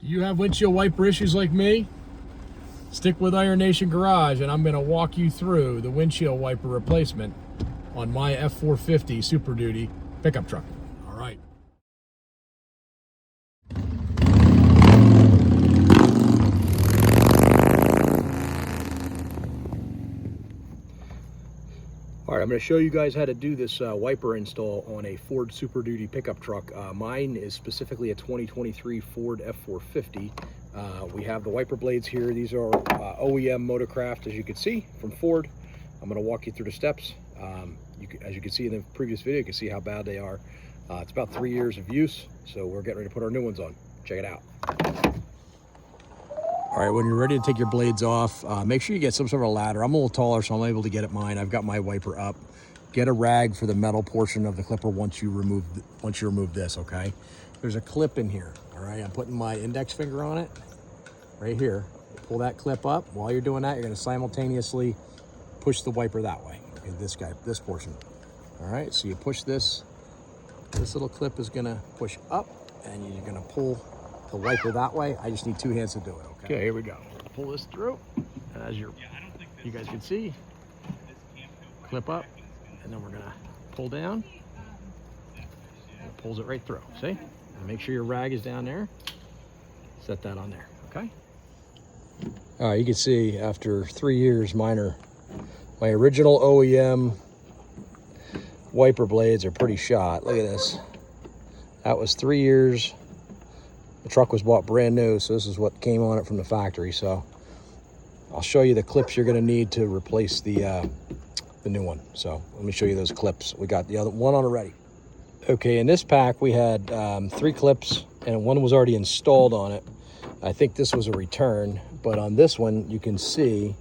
Do you have windshield wiper issues like me? Stick with Iron Nation Garage and I'm going to walk you through the windshield wiper replacement on my F-450 Super Duty pickup truck. All right. All right, I'm going to show you guys how to do this wiper install on a Ford Super Duty pickup truck. Mine is specifically a 2023 Ford F-450. We have the wiper blades here. These are OEM Motorcraft, as you can see, from Ford. I'm going to walk you through the steps. As you can see in the previous video, you can see how bad they are. It's about 3 years of use, so we're getting ready to put our new ones on. Check it out. All right, when you're ready to take your blades off, make sure you get some sort of a ladder. I'm a little taller, so I'm able to get at mine. I've got my wiper up. Get a rag for the metal portion of the clipper once you remove this, okay? There's a clip in here, all right? I'm putting my index finger on it right here. Pull that clip up. While you're doing that, you're gonna simultaneously push the wiper that way. Okay, this portion. All right, so you push this. This little clip is gonna push up, and you're gonna pull the wiper that way. I just need 2 hands to do it, okay? Okay, here we go. Pull this through, and as you guys can see, clip up, and then we're gonna pull down, and it pulls it right through, see? And make sure your rag is down there. Set that on there, okay? All right, you can see after 3 years, my original OEM wiper blades are pretty shot. Look at this. That was 3 years. The truck was bought brand new, so this is what came on it from the factory. So I'll show you the clips you're gonna need to replace the new one. So let me show you those clips. We got the other one on already. Okay, in this pack we had 3 clips, and one was already installed on it. I think this was a return, but on this one you can see,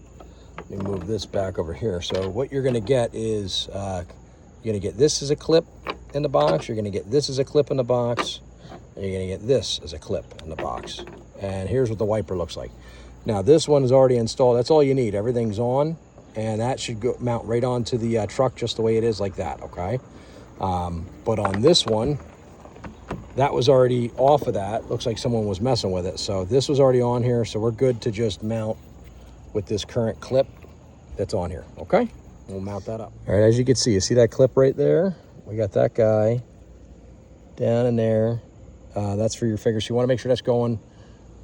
let me move this back over here. So what you're gonna get is, you're gonna get this as a clip in the box, you're gonna get this as a clip in the box, and you're gonna get this as a clip in the box. And here's what the wiper looks like. Now this one is already installed. That's all you need. Everything's on, and that should mount right onto the truck just the way it is, like that, okay? But on this one, that was already off of that. Looks like someone was messing with it. So this was already on here, so we're good to just mount with this current clip that's on here, okay? We'll mount that up. All right, as you can see that clip right there? We got that guy down in there. That's for your fingers. So you want to make sure that's going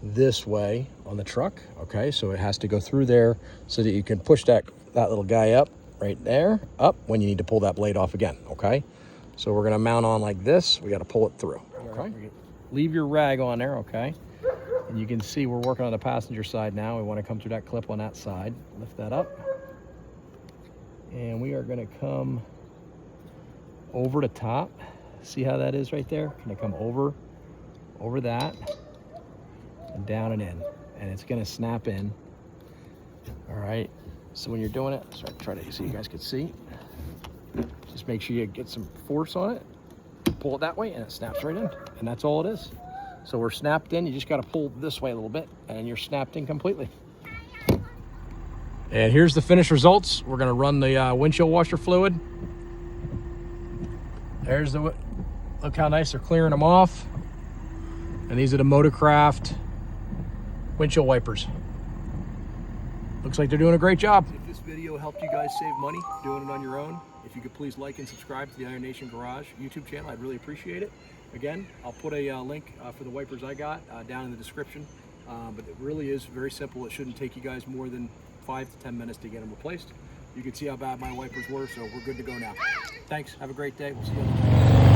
this way on the truck, okay? So it has to go through there so that you can push that little guy up right there, up when you need to pull that blade off again, okay? So we're gonna mount on like this. We got to pull it through, okay? Leave your rag on there, okay? And you can see we're working on the passenger side now. We want to come through that clip on that side. Lift that up. And we are gonna come over the top. See how that is right there? Gonna come over that and down and in, and it's gonna snap in. All right, so when you're doing it, try to so you guys can see, just make sure you get some force on it, pull it that way, and it snaps right in, and that's all it is. So we're snapped in. You just got to pull this way a little bit, and you're snapped in completely. And here's the finished results. We're gonna run the windshield washer fluid. There's the, look how nice they're clearing them off. And these are the Motorcraft windshield wipers. Looks like they're doing a great job. If this video helped you guys save money doing it on your own, if you could please like and subscribe to the Iron Nation Garage YouTube channel, I'd really appreciate it. Again, I'll put a link for the wipers I got down in the description. But it really is very simple. It shouldn't take you guys more than 5 to 10 minutes to get them replaced. You can see how bad my wipers were, so we're good to go now. Thanks, have a great day. We'll see you.